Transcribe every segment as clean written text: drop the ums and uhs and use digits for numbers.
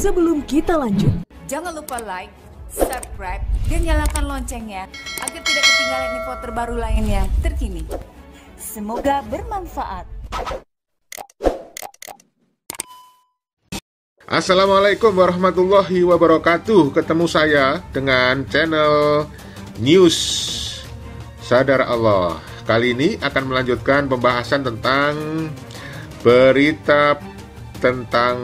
Sebelum kita lanjut, jangan lupa like, subscribe, dan nyalakan loncengnya agar tidak ketinggalan info terbaru lainnya terkini. Semoga bermanfaat. Assalamualaikum warahmatullahi wabarakatuh. Ketemu saya dengan channel News Sadar Allah. Kali ini akan melanjutkan pembahasan tentang berita tentang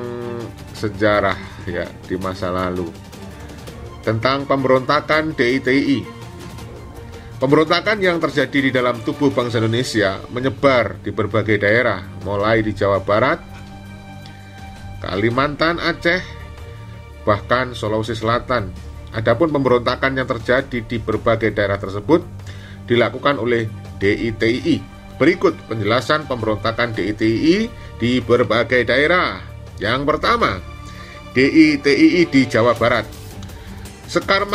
sejarah ya di masa lalu, tentang pemberontakan DITI. Pemberontakan yang terjadi di dalam tubuh bangsa Indonesia menyebar di berbagai daerah, mulai di Jawa Barat, Kalimantan, Aceh, bahkan Sulawesi Selatan. Adapun pemberontakan yang terjadi di berbagai daerah tersebut dilakukan oleh DITI. Berikut penjelasan pemberontakan DITI di berbagai daerah. Yang pertama, DITI di Jawa Barat. Sekar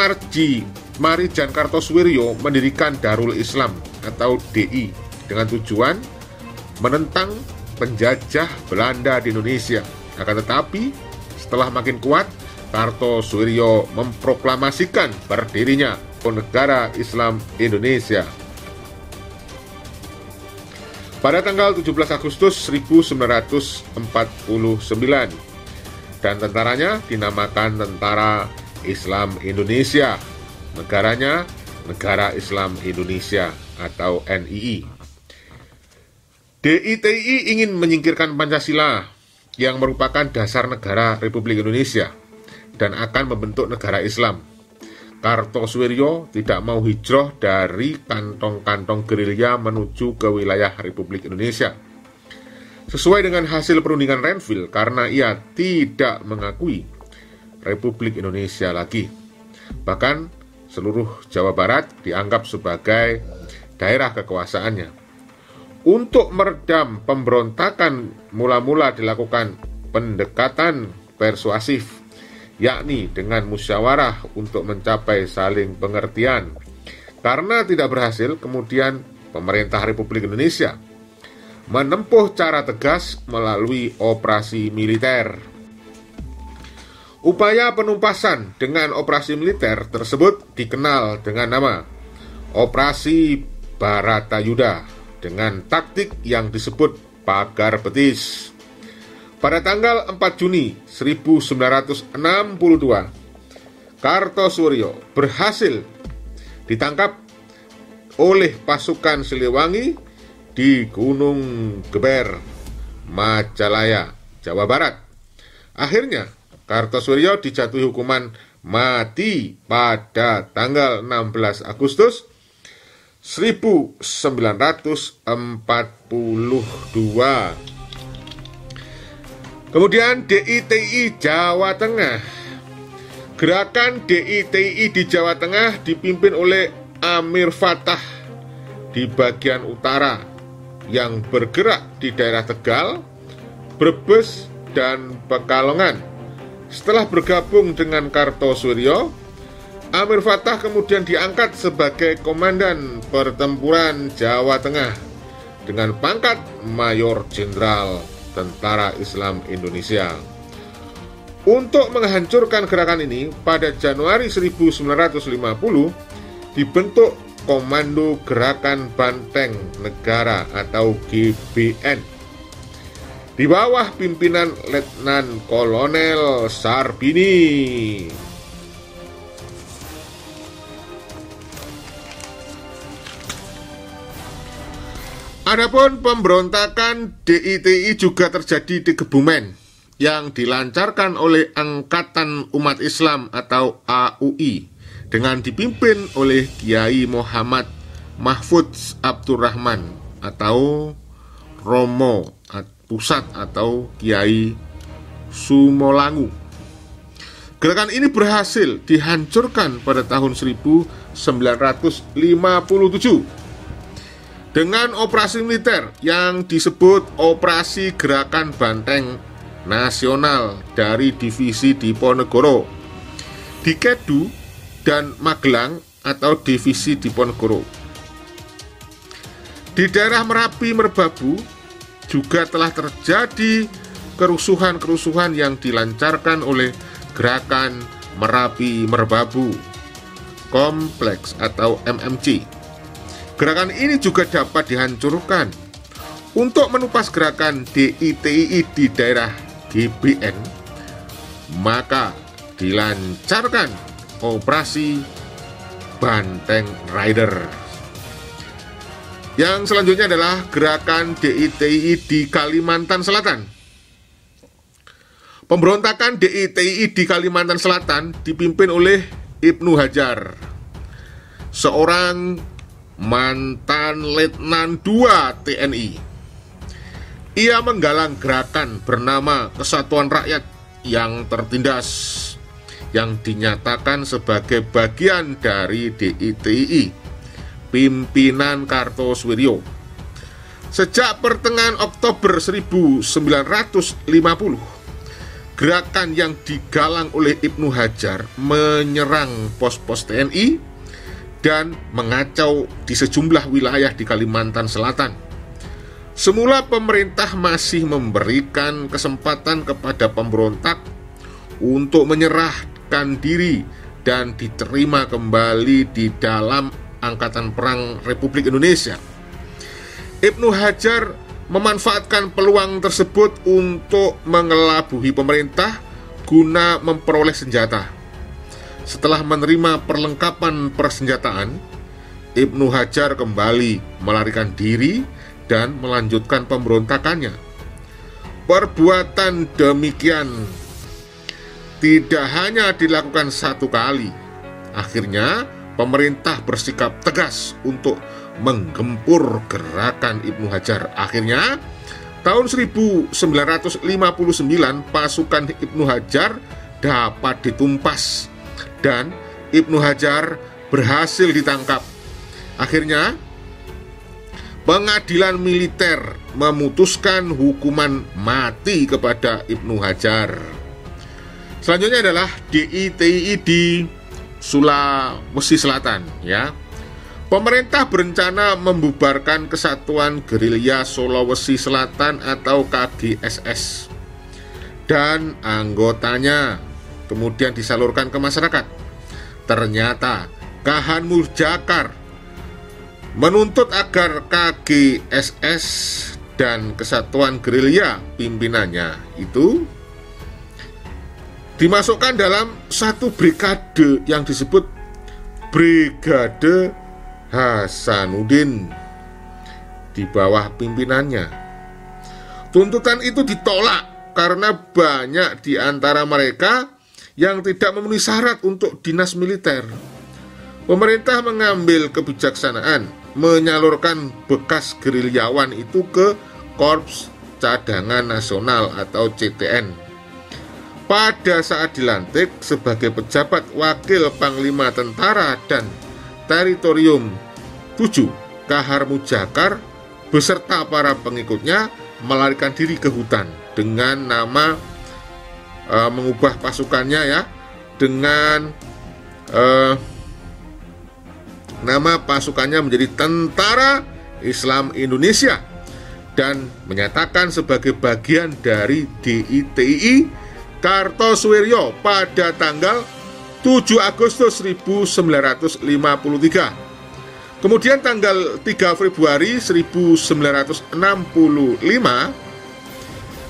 Marijan Kartosuwiryo mendirikan Darul Islam atau DI dengan tujuan menentang penjajah Belanda di Indonesia. Akan tetapi, setelah makin kuat, Kartosuwiryo memproklamasikan berdirinya Negara Islam Indonesia. Pada tanggal 17 Agustus 1949, dan tentaranya dinamakan Tentara Islam Indonesia. Negaranya Negara Islam Indonesia atau NII. DITI ingin menyingkirkan Pancasila yang merupakan dasar negara Republik Indonesia dan akan membentuk negara Islam. Kartosuwiryo tidak mau hijrah dari kantong-kantong gerilya menuju ke wilayah Republik Indonesia. Sesuai dengan hasil perundingan Renville, karena ia tidak mengakui Republik Indonesia lagi. Bahkan seluruh Jawa Barat dianggap sebagai daerah kekuasaannya. Untuk meredam pemberontakan, mula-mula dilakukan pendekatan persuasif, yakni dengan musyawarah untuk mencapai saling pengertian. Karena tidak berhasil, kemudian pemerintah Republik Indonesia menempuh cara tegas melalui operasi militer. Upaya penumpasan dengan operasi militer tersebut dikenal dengan nama Operasi Baratayuda dengan taktik yang disebut pagar betis. Pada tanggal 4 Juni 1962, Kartosuwiryo berhasil ditangkap oleh pasukan Siliwangi di Gunung Geber, Majalaya, Jawa Barat. Akhirnya, Kartosuwiryo dijatuhi hukuman mati pada tanggal 16 Agustus 1942. Kemudian DITI Jawa Tengah. Gerakan DITI di Jawa Tengah dipimpin oleh Amir Fattah di bagian utara yang bergerak di daerah Tegal, Brebes, dan Pekalongan. Setelah bergabung dengan Kartosuwiryo, Amir Fattah kemudian diangkat sebagai Komandan Pertempuran Jawa Tengah dengan pangkat Mayor Jenderal Tentara Islam Indonesia. Untuk menghancurkan gerakan ini, pada Januari 1950 dibentuk Komando Gerakan Banteng Negara atau GBN di bawah pimpinan Letnan Kolonel Sarbini. Adapun pemberontakan DITI juga terjadi di Kebumen yang dilancarkan oleh Angkatan Umat Islam atau AUI dengan dipimpin oleh Kiai Muhammad Mahfudz Abdurrahman atau Romo Pusat atau Kiai Sumolangu. Gerakan ini berhasil dihancurkan pada tahun 1957 dengan operasi militer yang disebut Operasi Gerakan Banteng Nasional dari Divisi Diponegoro di Kedu dan Magelang atau Divisi Diponegoro. Di daerah Merapi, Merbabu juga telah terjadi kerusuhan-kerusuhan yang dilancarkan oleh Gerakan Merapi Merbabu Kompleks atau MMC. Gerakan ini juga dapat dihancurkan. Untuk menupas gerakan DITII di daerah GBN, maka dilancarkan operasi Banteng Rider. Yang selanjutnya adalah gerakan DITII di Kalimantan Selatan. Pemberontakan DITII di Kalimantan Selatan dipimpin oleh Ibnu Hajar, seorang mantan Letnan II TNI. Ia menggalang gerakan bernama Kesatuan Rakyat yang tertindas, yang dinyatakan sebagai bagian dari DITII, pimpinan Kartosoewirjo. Sejak pertengahan Oktober 1950, gerakan yang digalang oleh Ibnu Hajar menyerang pos-pos TNI dan mengacau di sejumlah wilayah di Kalimantan Selatan. Semula pemerintah masih memberikan kesempatan kepada pemberontak untuk menyerahkan diri dan diterima kembali di dalam Angkatan Perang Republik Indonesia. Ibnu Hajar memanfaatkan peluang tersebut untuk mengelabuhi pemerintah guna memperoleh senjata. Setelah menerima perlengkapan persenjataan, Ibnu Hajar kembali melarikan diri dan melanjutkan pemberontakannya. Perbuatan demikian tidak hanya dilakukan satu kali. Akhirnya pemerintah bersikap tegas untuk menggempur gerakan Ibnu Hajar. Akhirnya tahun 1959 pasukan Ibnu Hajar dapat ditumpas dan Ibnu Hajar berhasil ditangkap. Akhirnya pengadilan militer memutuskan hukuman mati kepada Ibnu Hajar. Selanjutnya adalah DITII di Sulawesi Selatan, ya. Pemerintah berencana membubarkan Kesatuan Gerilya Sulawesi Selatan atau KGSS dan anggotanya, kemudian disalurkan ke masyarakat. Ternyata Kahan Mujacar menuntut agar KGSS dan Kesatuan Gerilya pimpinannya itu dimasukkan dalam satu brigade yang disebut Brigade Hasanuddin di bawah pimpinannya. Tuntutan itu ditolak karena banyak di antara mereka yang tidak memenuhi syarat untuk dinas militer. Pemerintah mengambil kebijaksanaan menyalurkan bekas gerilyawan itu ke Korps Cadangan Nasional atau CTN. Pada saat dilantik sebagai pejabat wakil Panglima Tentara dan Teritorium 7, Kahar Mujacar beserta para pengikutnya melarikan diri ke hutan dengan nama mengubah pasukannya, ya, dengan nama pasukannya menjadi Tentara Islam Indonesia dan menyatakan sebagai bagian dari DITII Kartosoewirjo pada tanggal 7 Agustus 1953. Kemudian tanggal 3 Februari 1965,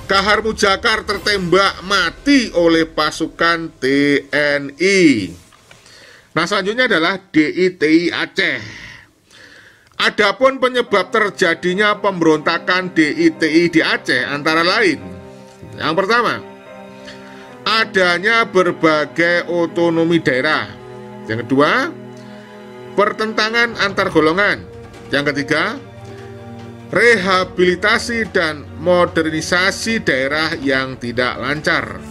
Kahar Mujacar tertembak mati oleh pasukan TNI. Nah, selanjutnya adalah DITII Aceh. Adapun penyebab terjadinya pemberontakan DITII di Aceh antara lain, yang pertama, adanya berbagai otonomi daerah. Yang kedua, pertentangan antar golongan. Yang ketiga, rehabilitasi dan modernisasi daerah yang tidak lancar.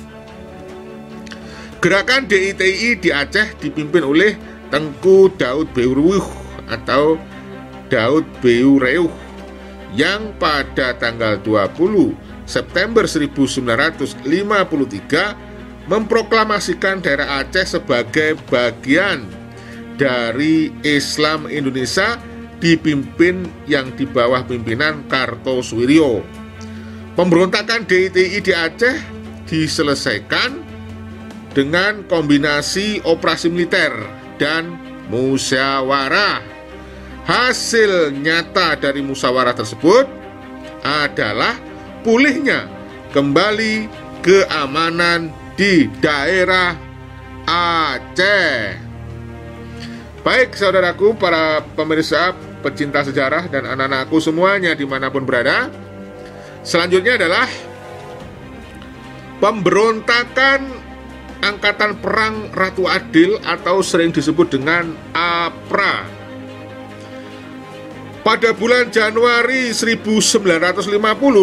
Gerakan DITII di Aceh dipimpin oleh Tengku Daud Beuruh atau Daud Beureuh yang pada tanggal 20 September 1953 memproklamasikan daerah Aceh sebagai bagian dari Islam Indonesia dipimpin yang di bawah pimpinan Kartosoewirjo. Pemberontakan DITII di Aceh diselesaikan dengan kombinasi operasi militer dan musyawarah. Hasil nyata dari musyawarah tersebut adalah pulihnya kembali keamanan di daerah Aceh. Baik saudaraku, para pemirsa, pecinta sejarah, dan anak-anakku semuanya dimanapun berada, selanjutnya adalah pemberontakan Angkatan Perang Ratu Adil atau sering disebut dengan APRA. Pada bulan Januari 1950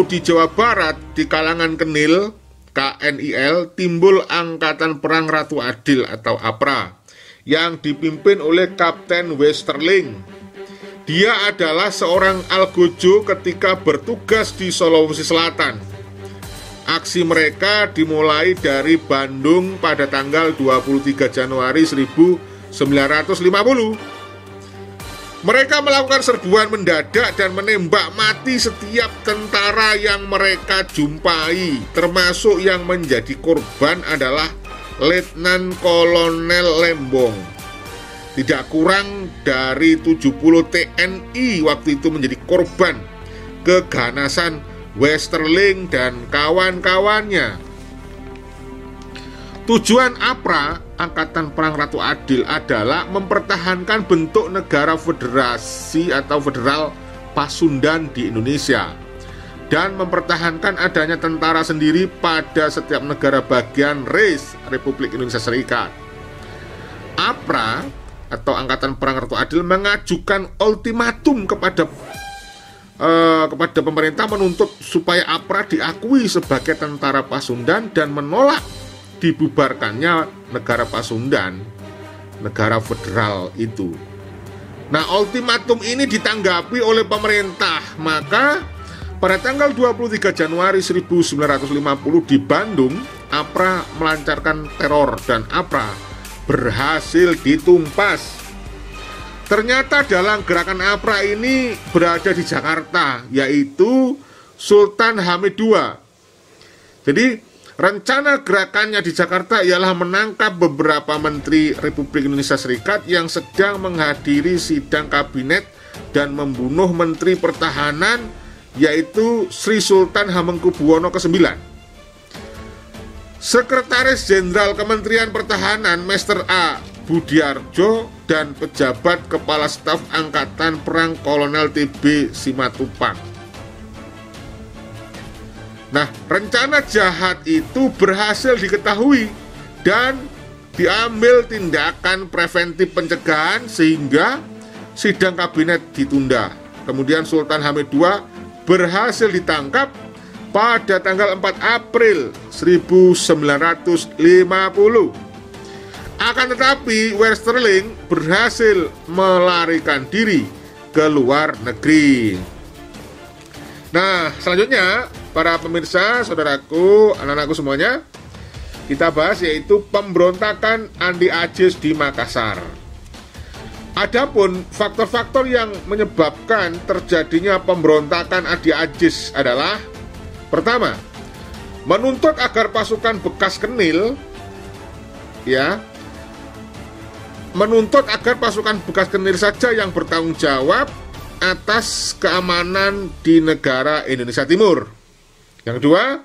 di Jawa Barat, di kalangan Kenil, KNIL, timbul Angkatan Perang Ratu Adil atau APRA yang dipimpin oleh Kapten Westerling. Dia adalah seorang algojo ketika bertugas di Sulawesi Selatan. Aksi mereka dimulai dari Bandung pada tanggal 23 Januari 1950. Mereka melakukan serbuan mendadak dan menembak mati setiap tentara yang mereka jumpai, termasuk yang menjadi korban adalah Letnan Kolonel Lembong. Tidak kurang dari 70 TNI waktu itu menjadi korban keganasan Westerling dan kawan-kawannya. Tujuan APRA, Angkatan Perang Ratu Adil, adalah mempertahankan bentuk negara federasi atau federal Pasundan di Indonesia dan mempertahankan adanya tentara sendiri pada setiap negara bagian RIS, Republik Indonesia Serikat. APRA atau Angkatan Perang Ratu Adil mengajukan ultimatum kepada pemerintah menuntut supaya APRA diakui sebagai tentara Pasundan dan menolak dibubarkannya negara Pasundan, negara federal itu. Nah, ultimatum ini ditanggapi oleh pemerintah. Maka pada tanggal 23 Januari 1950 di Bandung, APRA melancarkan teror dan APRA berhasil ditumpas. Ternyata dalam gerakan APRA ini berada di Jakarta, yaitu Sultan Hamid II. Jadi rencana gerakannya di Jakarta ialah menangkap beberapa menteri Republik Indonesia Serikat yang sedang menghadiri sidang kabinet dan membunuh Menteri Pertahanan, yaitu Sri Sultan Hamengkubuwono ke-9. Sekretaris Jenderal Kementerian Pertahanan Mr. A. Budiarjo dan pejabat Kepala Staf Angkatan Perang Kolonel TB Simatupang. Nah, rencana jahat itu berhasil diketahui dan diambil tindakan preventif pencegahan sehingga sidang kabinet ditunda. Kemudian Sultan Hamid II berhasil ditangkap pada tanggal 4 April 1950. Akan tetapi Westerling berhasil melarikan diri ke luar negeri. Nah, selanjutnya para pemirsa, saudaraku, anak-anakku semuanya, kita bahas yaitu pemberontakan Andi Ajis di Makassar. Adapun faktor-faktor yang menyebabkan terjadinya pemberontakan Andi Ajis adalah: pertama, menuntut agar pasukan bekas Kenil menuntut agar pasukan bekas Kenil saja yang bertanggung jawab atas keamanan di negara Indonesia Timur. Yang kedua,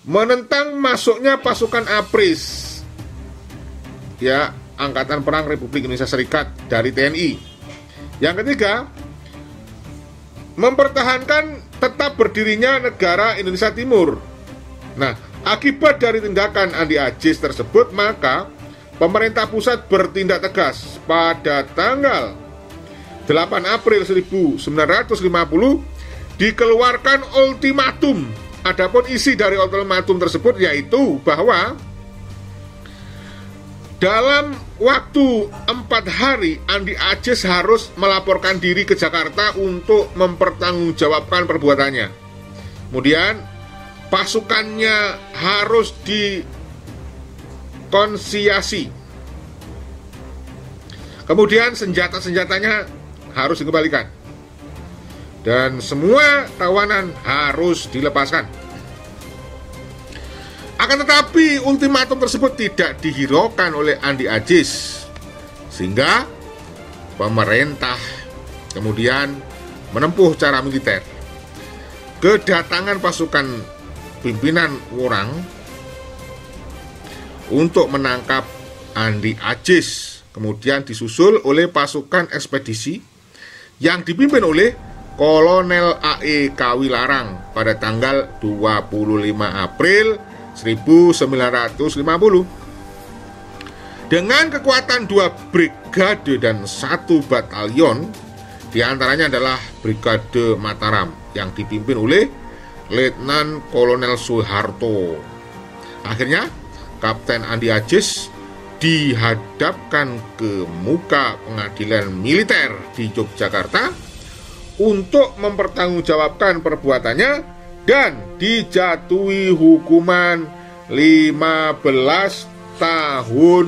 menentang masuknya pasukan APRIS, Angkatan Perang Republik Indonesia Serikat dari TNI. Yang ketiga, mempertahankan tetap berdirinya negara Indonesia Timur. Nah, akibat dari tindakan Andi Ajis tersebut, maka pemerintah pusat bertindak tegas. Pada tanggal 8 April 1950 dikeluarkan ultimatum. Adapun isi dari ultimatum tersebut yaitu bahwa dalam waktu 4 hari Andi Ajis harus melaporkan diri ke Jakarta untuk mempertanggungjawabkan perbuatannya. Kemudian pasukannya harus dikonsiasi. Kemudian senjata-senjatanya harus dikembalikan. Dan semua tawanan harus dilepaskan. Akan tetapi ultimatum tersebut tidak dihiraukan oleh Andi Aziz, sehingga pemerintah kemudian menempuh cara militer. Kedatangan pasukan pimpinan Wurang untuk menangkap Andi Aziz kemudian disusul oleh pasukan ekspedisi yang dipimpin oleh Kolonel A.E. Kawilarang pada tanggal 25 April 1950. Dengan kekuatan 2 brigade dan 1 batalion, diantaranya adalah Brigade Mataram yang dipimpin oleh Letnan Kolonel Soeharto. Akhirnya, Kapten Andi Aziz dihadapkan ke muka pengadilan militer di Yogyakarta untuk mempertanggungjawabkan perbuatannya dan dijatuhi hukuman 15 tahun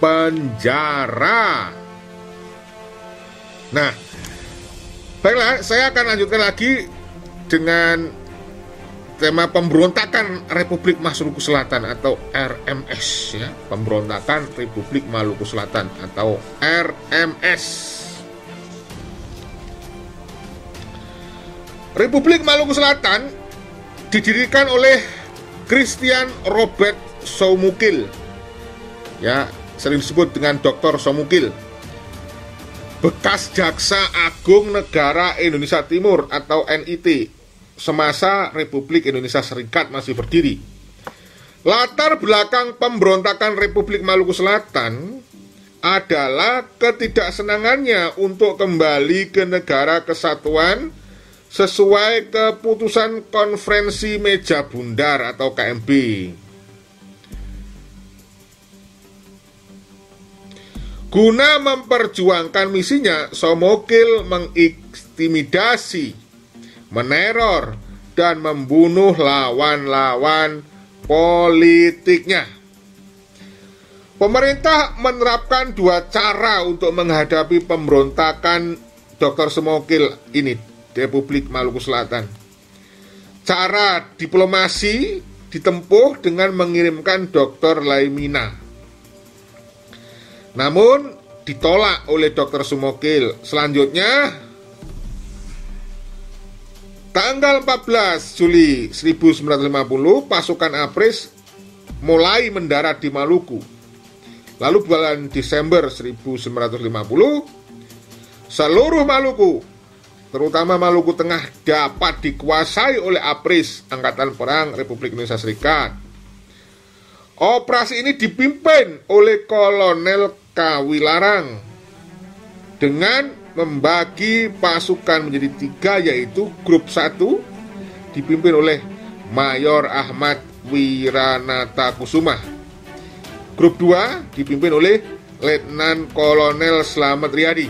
penjara. Nah, baiklah, saya akan lanjutkan lagi dengan tema pemberontakan Republik Maluku Selatan atau RMS, ya, pemberontakan Republik Maluku Selatan atau RMS. Republik Maluku Selatan didirikan oleh Christian Robert Soumukil, ya, sering disebut dengan Dr. Soumukil, bekas Jaksa Agung Negara Indonesia Timur atau NIT semasa Republik Indonesia Serikat masih berdiri. Latar belakang pemberontakan Republik Maluku Selatan adalah ketidaksenangannya untuk kembali ke negara kesatuan sesuai keputusan Konferensi Meja Bundar atau KMB. Guna memperjuangkan misinya, Soumukil mengintimidasi, meneror, dan membunuh lawan-lawan politiknya. Pemerintah menerapkan 2 cara untuk menghadapi pemberontakan Dr. Soumukil ini di Republik Maluku Selatan. Cara diplomasi ditempuh dengan mengirimkan Dr. Laimina. Namun ditolak oleh Dr. Soumukil. Selanjutnya, tanggal 14 Juli 1950, pasukan APRIS mulai mendarat di Maluku. Lalu bulan Desember 1950, seluruh Maluku, terutama Maluku Tengah, dapat dikuasai oleh APRIS, Angkatan Perang Republik Indonesia Serikat. Operasi ini dipimpin oleh Kolonel Kawilarang dengan membagi pasukan menjadi 3, yaitu grup 1 dipimpin oleh Mayor Ahmad Wiranata Kusuma. Grup 2 dipimpin oleh Letnan Kolonel Slamet Riyadi.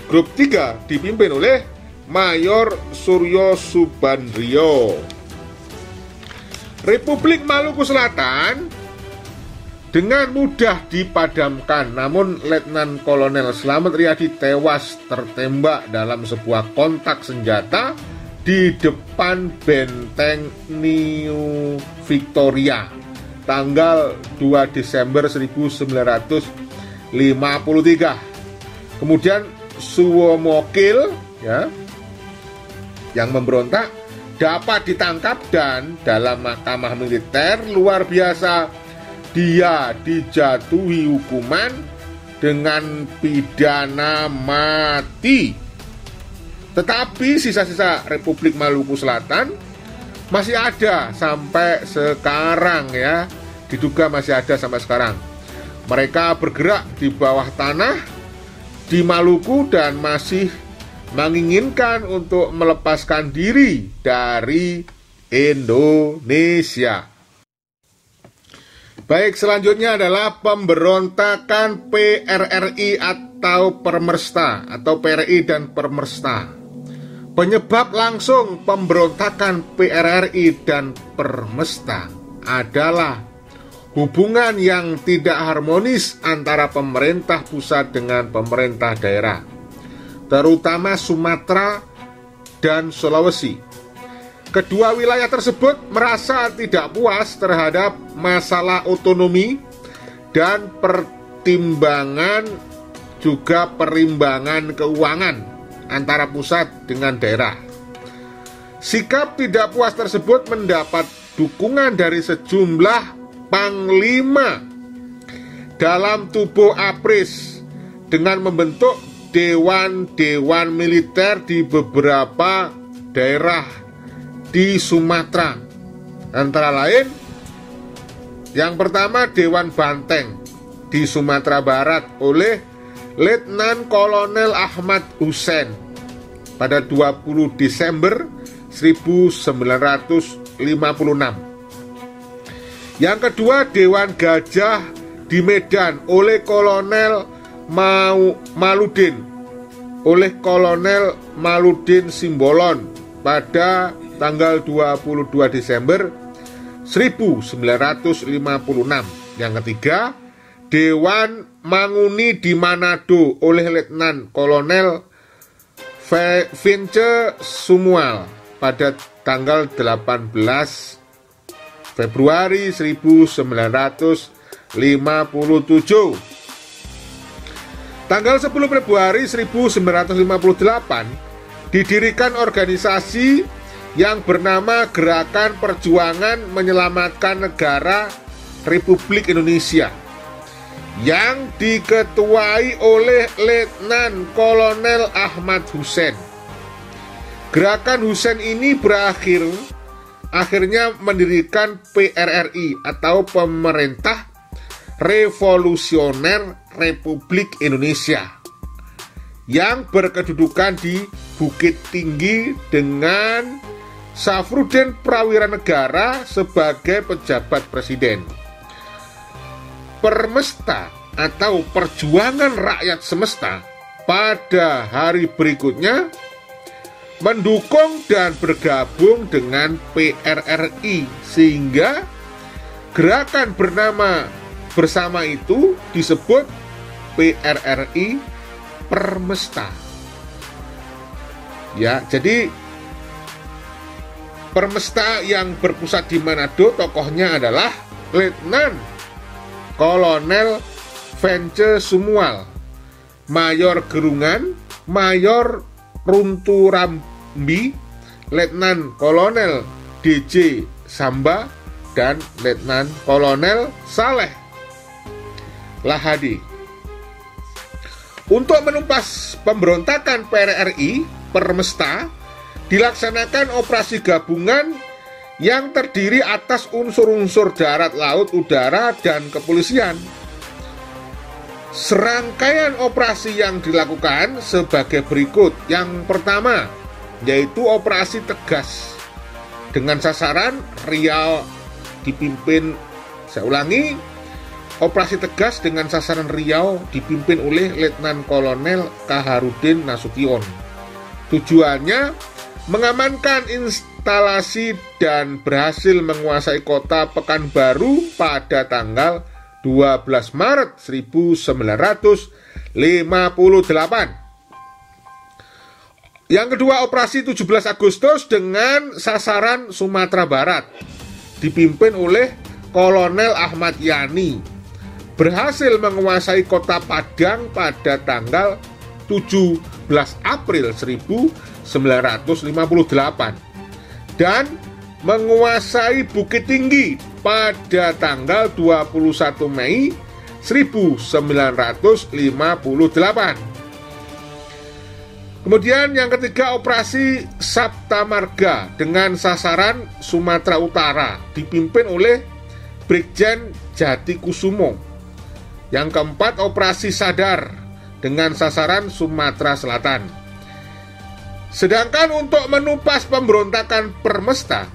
Grup 3 dipimpin oleh Mayor Suryo Subandrio. Republik Maluku Selatan dengan mudah dipadamkan, namun Letnan Kolonel Slamet Riyadi tewas tertembak dalam sebuah kontak senjata di depan benteng New Victoria tanggal 2 Desember 1953. Kemudian Soumukil, ya, yang memberontak dapat ditangkap dan dalam mahkamah militer luar biasa dia dijatuhi hukuman dengan pidana mati. Tetapi sisa-sisa Republik Maluku Selatan masih ada sampai sekarang, ya, diduga masih ada sampai sekarang. Mereka bergerak di bawah tanah di Maluku dan masih menginginkan untuk melepaskan diri dari Indonesia. Baik, selanjutnya adalah pemberontakan PRRI atau Permersta atau PRI dan Permersta. Penyebab langsung pemberontakan PRRI dan Permersta adalah hubungan yang tidak harmonis antara pemerintah pusat dengan pemerintah daerah, terutama Sumatera dan Sulawesi. Kedua wilayah tersebut merasa tidak puas terhadap masalah otonomi dan perimbangan keuangan antara pusat dengan daerah. Sikap tidak puas tersebut mendapat dukungan dari sejumlah panglima dalam tubuh APRIS dengan membentuk dewan-dewan militer di beberapa daerah di Sumatera. Antara lain, yang pertama Dewan Banteng di Sumatera Barat oleh Letnan Kolonel Ahmad Hussein pada 20 Desember 1956. Yang kedua Dewan Gajah di Medan oleh Kolonel Maludin Simbolon pada tanggal 22 Desember 1956. Yang ketiga, Dewan Manguni di Manado oleh Letnan Kolonel Vince Sumual pada tanggal 18 Februari 1957. Tanggal 10 Februari 1958 didirikan organisasi yang bernama Gerakan Perjuangan Menyelamatkan Negara Republik Indonesia yang diketuai oleh Letnan Kolonel Ahmad Hussein. Gerakan Hussein ini akhirnya mendirikan PRRI atau Pemerintah Revolusioner Republik Indonesia yang berkedudukan di Bukit Tinggi dengan Safrudin Prawira Negara sebagai pejabat presiden. Permesta atau Perjuangan Rakyat Semesta pada hari berikutnya mendukung dan bergabung dengan PRRI sehingga gerakan bernama bersama itu disebut PRRI Permesta. Ya, jadi Permesta yang berpusat di Manado tokohnya adalah Letnan Kolonel Vince Sumual, Mayor Gerungan, Mayor Runturambi, Letnan Kolonel DJ Samba, dan Letnan Kolonel Saleh Lahadi. Untuk menumpas pemberontakan PRRI Permesta dilaksanakan operasi gabungan yang terdiri atas unsur-unsur darat, laut, udara, dan kepolisian. Serangkaian operasi yang dilakukan sebagai berikut. Yang pertama, yaitu operasi Tegas dengan sasaran Riau dipimpin, operasi Tegas dengan sasaran Riau dipimpin oleh Letnan Kolonel Kaharudin Nasution. Tujuannya mengamankan instalasi dan berhasil menguasai kota Pekanbaru pada tanggal 12 Maret 1958. Yang kedua, operasi 17 Agustus dengan sasaran Sumatera Barat dipimpin oleh Kolonel Ahmad Yani, berhasil menguasai kota Padang pada tanggal 17 April 1958 dan menguasai Bukit Tinggi pada tanggal 21 Mei 1958. Kemudian yang ketiga, operasi Sabta Marga dengan sasaran Sumatera Utara dipimpin oleh Brigjen Jati Kusumo. Yang keempat, operasi Sadar dengan sasaran Sumatera Selatan. Sedangkan untuk menumpas pemberontakan Permesta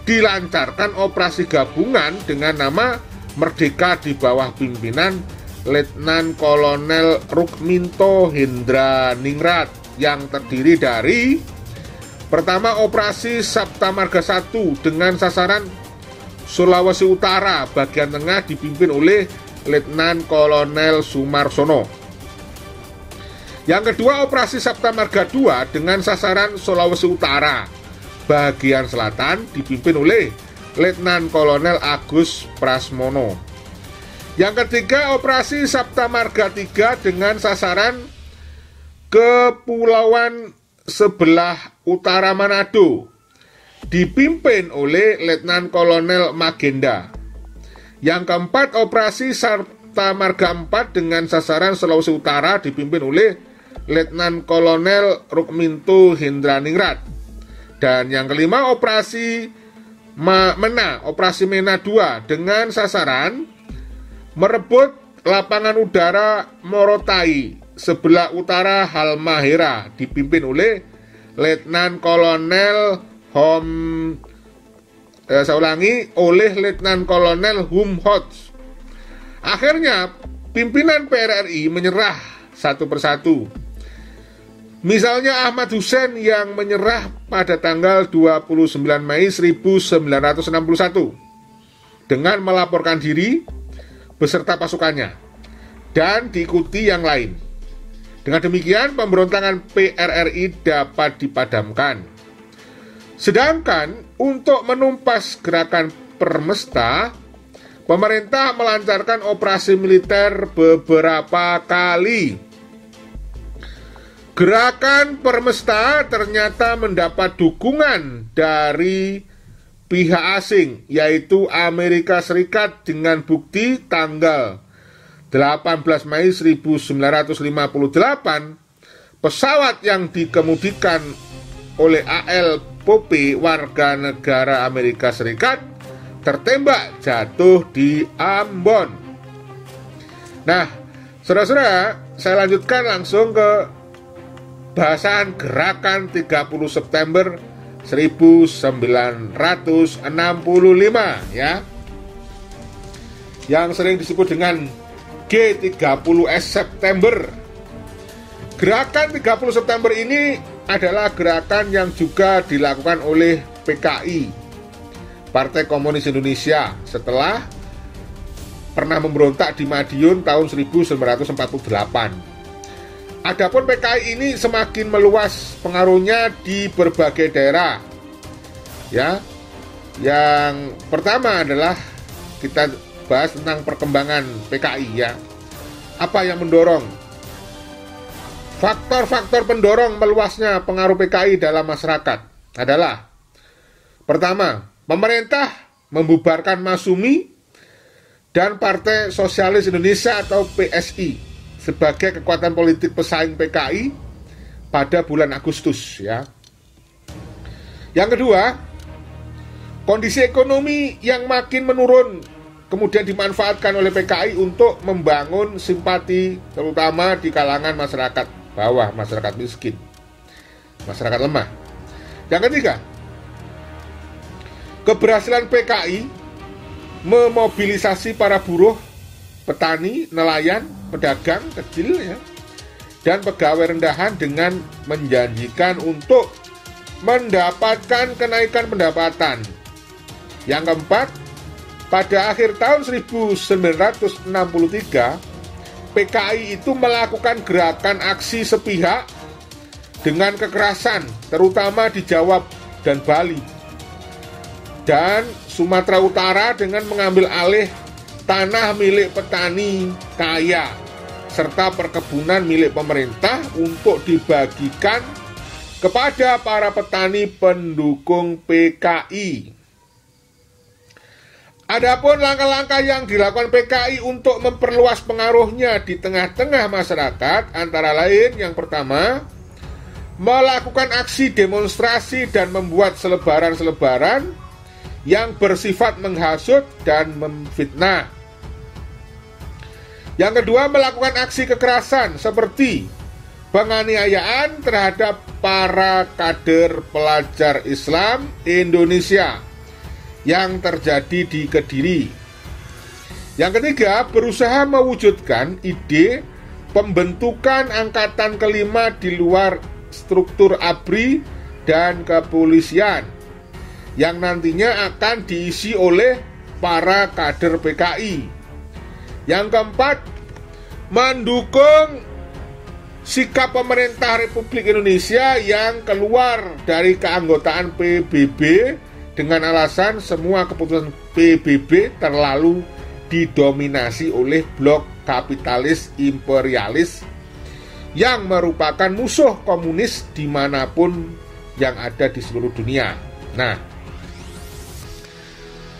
dilancarkan operasi gabungan dengan nama Merdeka di bawah pimpinan Letnan Kolonel Rukminto Hendraningrat yang terdiri dari pertama, operasi Sabta Marga 1 dengan sasaran Sulawesi Utara bagian tengah dipimpin oleh Letnan Kolonel Sumarsono. Yang kedua, operasi Sabta Marga 2 dengan sasaran Sulawesi Utara bagian selatan dipimpin oleh Letnan Kolonel Agus Prasmono. Yang ketiga, Operasi Sabta Marga 3 dengan sasaran Kepulauan sebelah utara Manado, dipimpin oleh Letnan Kolonel Magenda. Yang keempat, Operasi Sabta Marga 4 dengan sasaran Sulawesi Utara, dipimpin oleh Letnan Kolonel Rukminto Hindraningrat. Dan yang kelima, Operasi Mena 2 dengan sasaran merebut lapangan udara Morotai sebelah utara Halmahera, dipimpin oleh Letnan Kolonel oleh Letnan Kolonel Humhots. Akhirnya pimpinan PRRI menyerah satu persatu. Misalnya Ahmad Hussein yang menyerah pada tanggal 29 Mei 1961 dengan melaporkan diri beserta pasukannya dan diikuti yang lain. Dengan demikian, pemberontakan PRRI dapat dipadamkan. Sedangkan untuk menumpas gerakan Permesta, pemerintah melancarkan operasi militer beberapa kali. Gerakan Permesta ternyata mendapat dukungan dari pihak asing, yaitu Amerika Serikat, dengan bukti tanggal 18 Mei 1958, pesawat yang dikemudikan oleh A.L. Pope, warga negara Amerika Serikat, tertembak jatuh di Ambon. Nah, saudara-saudara, saya lanjutkan langsung ke bahasan gerakan 30 September 1965 ya, yang sering disebut dengan G30S September. Gerakan 30 September ini adalah gerakan yang juga dilakukan oleh PKI, Partai Komunis Indonesia, setelah pernah memberontak di Madiun tahun 1948. Adapun PKI ini semakin meluas pengaruhnya di berbagai daerah. Ya. Yang pertama adalah kita bahas tentang perkembangan PKI ya. Apa yang mendorong? Faktor-faktor pendorong meluasnya pengaruh PKI dalam masyarakat adalah: pertama, pemerintah membubarkan Masumi dan Partai Sosialis Indonesia atau PSI sebagai kekuatan politik pesaing PKI pada bulan Agustus ya. Yang kedua, kondisi ekonomi yang makin menurun kemudian dimanfaatkan oleh PKI untuk membangun simpati terutama di kalangan masyarakat bawah, masyarakat miskin, masyarakat lemah. Yang ketiga, keberhasilan PKI memobilisasi para buruh, petani, nelayan, pedagang kecil ya, dan pegawai rendahan dengan menjanjikan untuk mendapatkan kenaikan pendapatan. Yang keempat, pada akhir tahun 1963, PKI itu melakukan gerakan aksi sepihak dengan kekerasan, terutama di Jawa dan Bali, dan Sumatera Utara dengan mengambil alih tanah milik petani kaya serta perkebunan milik pemerintah untuk dibagikan kepada para petani pendukung PKI. Adapun langkah-langkah yang dilakukan PKI untuk memperluas pengaruhnya di tengah-tengah masyarakat antara lain: yang pertama, melakukan aksi demonstrasi dan membuat selebaran-selebaran yang bersifat menghasut dan memfitnah. Yang kedua, melakukan aksi kekerasan seperti penganiayaan terhadap para kader pelajar Islam Indonesia yang terjadi di Kediri. Yang ketiga, berusaha mewujudkan ide pembentukan angkatan kelima di luar struktur ABRI dan kepolisian yang nantinya akan diisi oleh para kader PKI. Yang keempat, mendukung sikap pemerintah Republik Indonesia yang keluar dari keanggotaan PBB dengan alasan semua keputusan PBB terlalu didominasi oleh blok kapitalis imperialis yang merupakan musuh komunis dimanapun yang ada di seluruh dunia. Nah,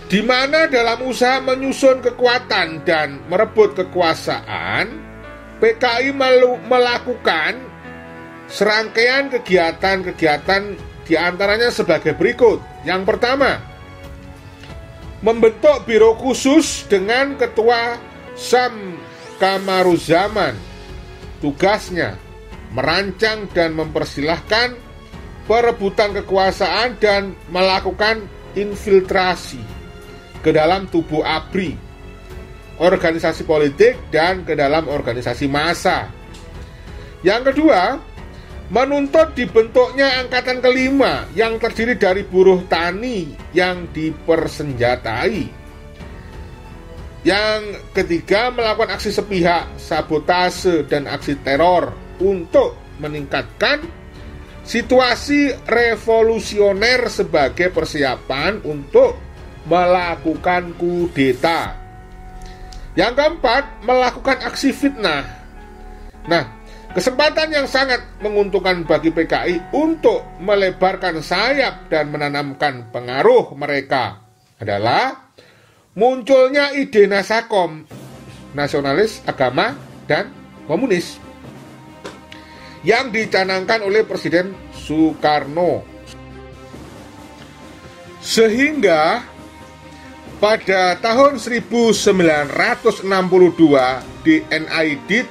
di mana dalam usaha menyusun kekuatan dan merebut kekuasaan, PKI melakukan serangkaian kegiatan-kegiatan diantaranya sebagai berikut. Yang pertama, membentuk biro khusus dengan ketua Syam Kamaruzaman. Tugasnya merancang dan mempersilahkan perebutan kekuasaan dan melakukan infiltrasi ke dalam tubuh ABRI, organisasi politik, dan ke dalam organisasi massa. Yang kedua, menuntut dibentuknya angkatan kelima yang terdiri dari buruh tani yang dipersenjatai. Yang ketiga, melakukan aksi sepihak, sabotase, dan aksi teror untuk meningkatkan situasi revolusioner sebagai persiapan untuk melakukan kudeta. Yang keempat, melakukan aksi fitnah. Nah, kesempatan yang sangat menguntungkan bagi PKI untuk melebarkan sayap dan menanamkan pengaruh mereka adalah munculnya ide Nasakom, nasionalis, agama, dan komunis, yang dicanangkan oleh Presiden Soekarno. Sehingga pada tahun 1962 DNID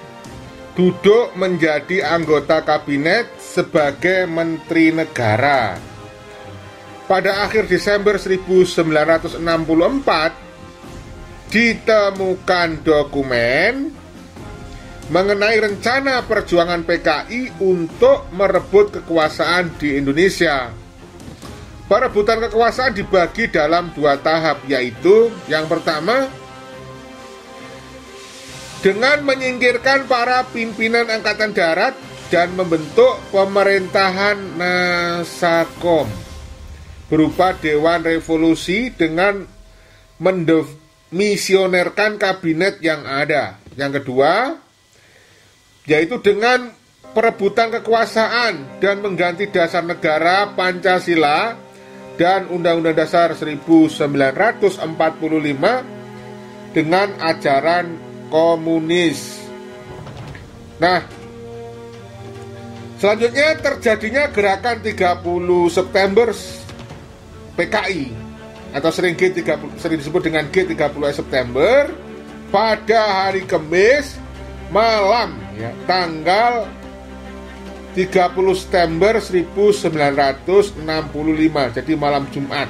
duduk menjadi anggota kabinet sebagai Menteri Negara. Pada akhir Desember 1964 ditemukan dokumen mengenai rencana perjuangan PKI untuk merebut kekuasaan di Indonesia. Perebutan kekuasaan dibagi dalam 2 tahap, yaitu yang pertama, dengan menyingkirkan para pimpinan Angkatan Darat dan membentuk pemerintahan Nasakom berupa Dewan Revolusi dengan misionerkan kabinet yang ada. Yang kedua, yaitu dengan perebutan kekuasaan dan mengganti dasar negara Pancasila dan Undang-Undang Dasar 1945 dengan ajaran komunis. Nah, selanjutnya terjadinya gerakan 30 September PKI atau sering disebut dengan G30 September pada hari Kamis malam, ya, tanggal 30 September 1965, jadi malam Jumat.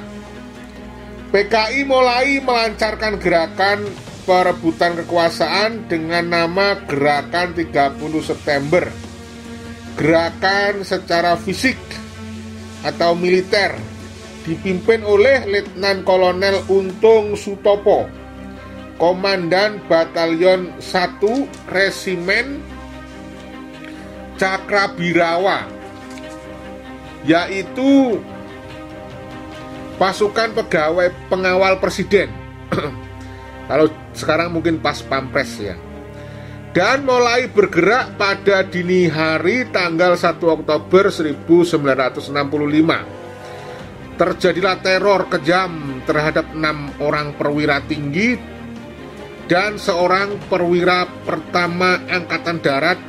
PKI mulai melancarkan gerakan perebutan kekuasaan dengan nama Gerakan 30 September. Gerakan secara fisik atau militer dipimpin oleh Letnan Kolonel Untung Sutopo, Komandan Batalion 1 Resimen Cakrabirawa, yaitu pasukan pegawai pengawal presiden. Kalau sekarang mungkin pas pampres, ya. Dan mulai bergerak pada dini hari tanggal 1 Oktober 1965. Terjadilah teror kejam terhadap 6 orang perwira tinggi dan seorang perwira pertama Angkatan Darat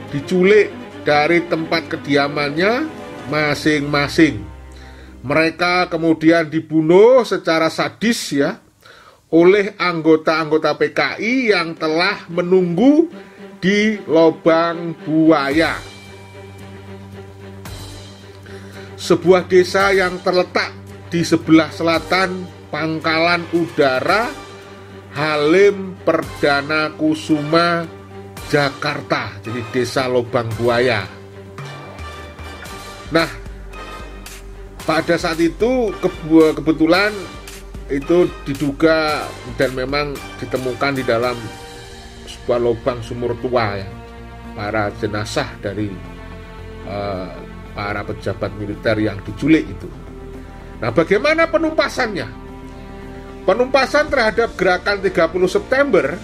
diculik dari tempat kediamannya masing-masing. Mereka kemudian dibunuh secara sadis, ya, oleh anggota-anggota PKI yang telah menunggu di lubang buaya, sebuah desa yang terletak di sebelah selatan Pangkalan Udara Halim Perdana Kusuma, Jakarta. Jadi desa Lubang Buaya. Nah, pada saat itu kebetulan itu diduga dan memang ditemukan di dalam sebuah lubang sumur tua, ya. para jenazah dari para pejabat militer yang diculik itu. Nah, bagaimana penumpasannya? Penumpasan terhadap gerakan 30 September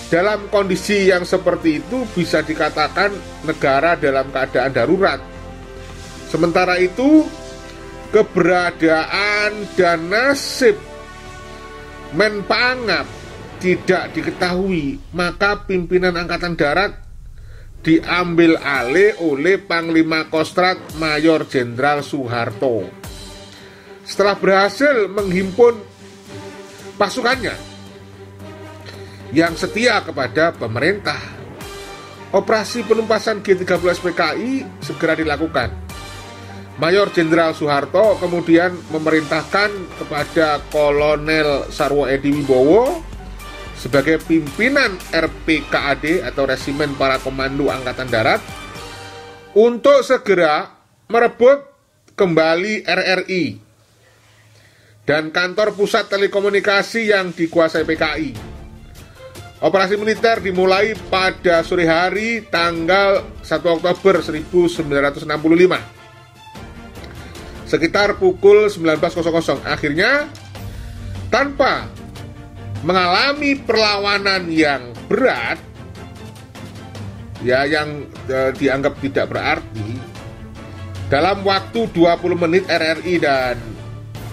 dalam kondisi yang seperti itu bisa dikatakan negara dalam keadaan darurat. Sementara itu, keberadaan dan nasib Menpangap tidak diketahui, maka pimpinan Angkatan Darat diambil alih oleh Panglima Kostrad Mayor Jenderal Soeharto. Setelah berhasil menghimpun pasukannya yang setia kepada pemerintah, operasi penumpasan G30 SPKI segera dilakukan. Mayor Jenderal Soeharto kemudian memerintahkan kepada Kolonel Sarwo Edi Wibowo sebagai pimpinan RPKAD atau Resimen Para Komando Angkatan Darat untuk segera merebut kembali RRI dan kantor pusat telekomunikasi yang dikuasai PKI. Operasi militer dimulai pada sore hari tanggal 1 Oktober 1965. Sekitar pukul 19.00. Akhirnya, tanpa mengalami perlawanan yang berat, ya yang dianggap tidak berarti, dalam waktu 20 menit RRI dan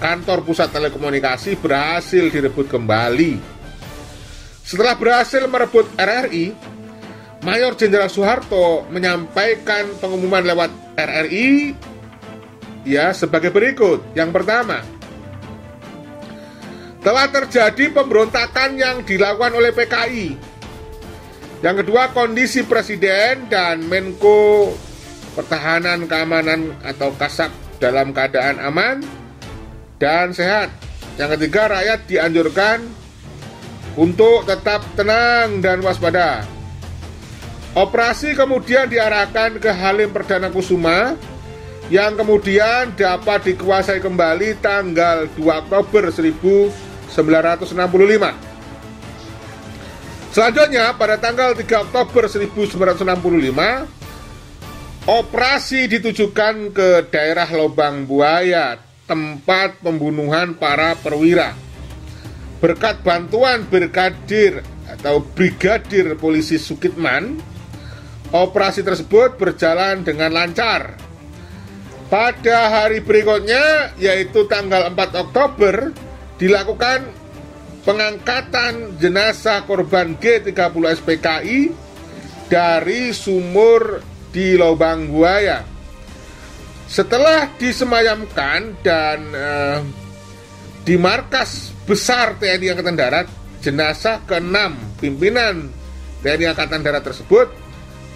kantor pusat telekomunikasi berhasil direbut kembali. Setelah berhasil merebut RRI, Mayor Jenderal Soeharto menyampaikan pengumuman lewat RRI ya sebagai berikut. Yang pertama, telah terjadi pemberontakan yang dilakukan oleh PKI. Yang kedua, kondisi Presiden dan Menko Pertahanan Keamanan atau Kasat dalam keadaan aman dan sehat. Yang ketiga, rakyat dianjurkan untuk tetap tenang dan waspada. Operasi kemudian diarahkan ke Halim Perdana Kusuma yang kemudian dapat dikuasai kembali tanggal 2 Oktober 1965. Selanjutnya, pada tanggal 3 Oktober 1965, operasi ditujukan ke daerah Lobang Buaya, tempat pembunuhan para perwira. Berkat bantuan Brigadir Polisi Sukitman, operasi tersebut berjalan dengan lancar. Pada hari berikutnya, yaitu tanggal 4 Oktober, dilakukan pengangkatan jenazah korban G30 SPKI dari sumur di Lobang Buaya. Setelah disemayamkan dan di markas besar TNI Angkatan Darat, jenazah ke-6 pimpinan TNI Angkatan Darat tersebut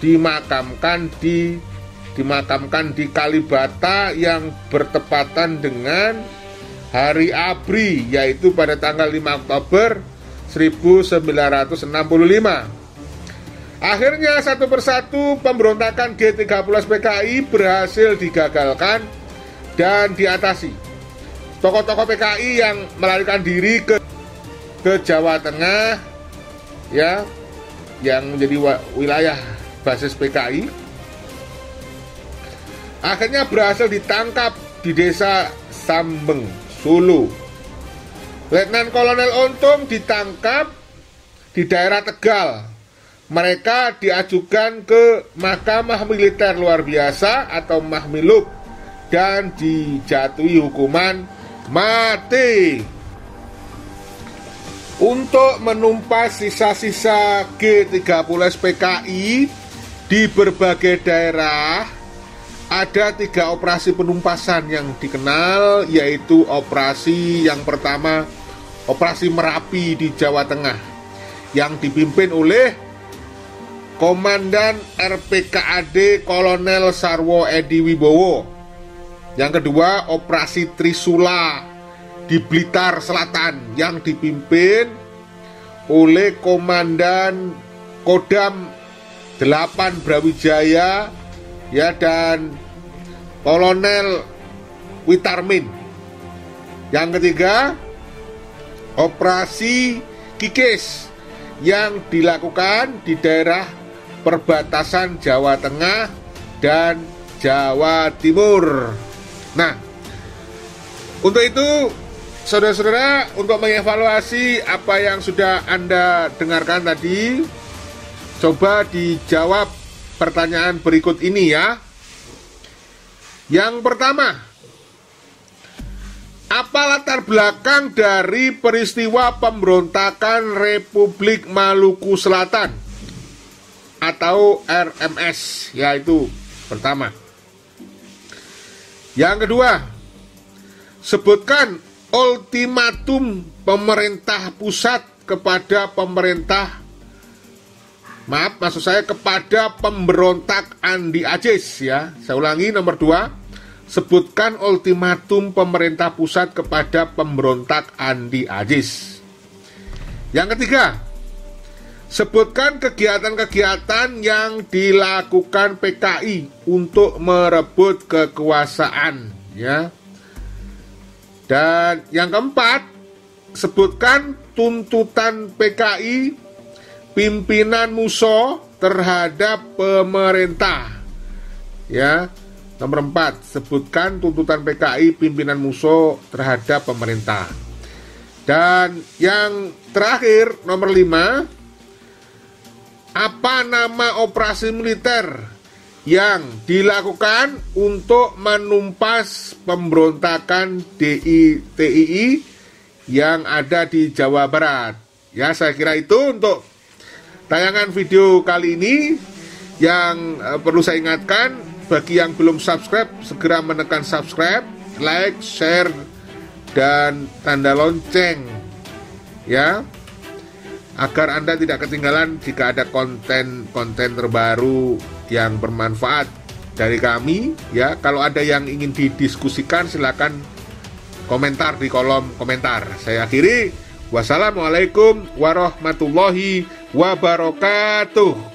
dimakamkan di Kalibata yang bertepatan dengan Hari ABRI, yaitu pada tanggal 5 Oktober 1965. Akhirnya satu persatu pemberontakan G30 SPKI berhasil digagalkan dan diatasi. Tokoh-tokoh PKI yang melarikan diri ke Jawa Tengah, ya, yang menjadi wilayah basis PKI, akhirnya berhasil ditangkap di desa Sambeng, Solo. Letnan Kolonel Untung ditangkap di daerah Tegal. Mereka diajukan ke Mahkamah Militer Luar Biasa atau Mahmilub dan dijatuhi hukuman mati. Untuk menumpas sisa-sisa G30 SPKI di berbagai daerah, ada 3 operasi penumpasan yang dikenal, yaitu operasi yang pertama, operasi Merapi di Jawa Tengah, yang dipimpin oleh Komandan RPKAD Kolonel Sarwo Edi Wibowo. Yang kedua, operasi Trisula di Blitar Selatan, yang dipimpin oleh Komandan Kodam 8 Brawijaya, ya, dan Kolonel Witarmin. Yang ketiga, operasi Kikis yang dilakukan di daerah perbatasan Jawa Tengah dan Jawa Timur. Nah, untuk itu saudara-saudara, untuk mengevaluasi apa yang sudah Anda dengarkan tadi, coba dijawab pertanyaan berikut ini ya. Yang pertama, apa latar belakang dari peristiwa pemberontakan Republik Maluku Selatan atau RMS? Yaitu pertama. Yang kedua, sebutkan ultimatum pemerintah pusat kepada kepada pemberontak Andi Aziz ya. Saya ulangi, nomor 2, sebutkan ultimatum pemerintah pusat kepada pemberontak Andi Aziz. Yang ketiga, sebutkan kegiatan-kegiatan yang dilakukan PKI untuk merebut kekuasaan ya. Dan yang keempat, sebutkan tuntutan PKI pimpinan MUSO terhadap pemerintah ya. Nomor 4, sebutkan tuntutan PKI pimpinan MUSO terhadap pemerintah. Dan yang terakhir, nomor 5, apa nama operasi militer yang dilakukan untuk menumpas pemberontakan DITII yang ada di Jawa Barat. Ya, saya kira itu untuk tayangan video kali ini. Yang perlu saya ingatkan, bagi yang belum subscribe, segera menekan subscribe, like, share, dan tanda lonceng ya, agar Anda tidak ketinggalan jika ada konten-konten terbaru yang bermanfaat dari kami ya. Kalau ada yang ingin didiskusikan, silakan komentar di kolom komentar. Saya akhiri, wassalamualaikum warahmatullahi wabarakatuh.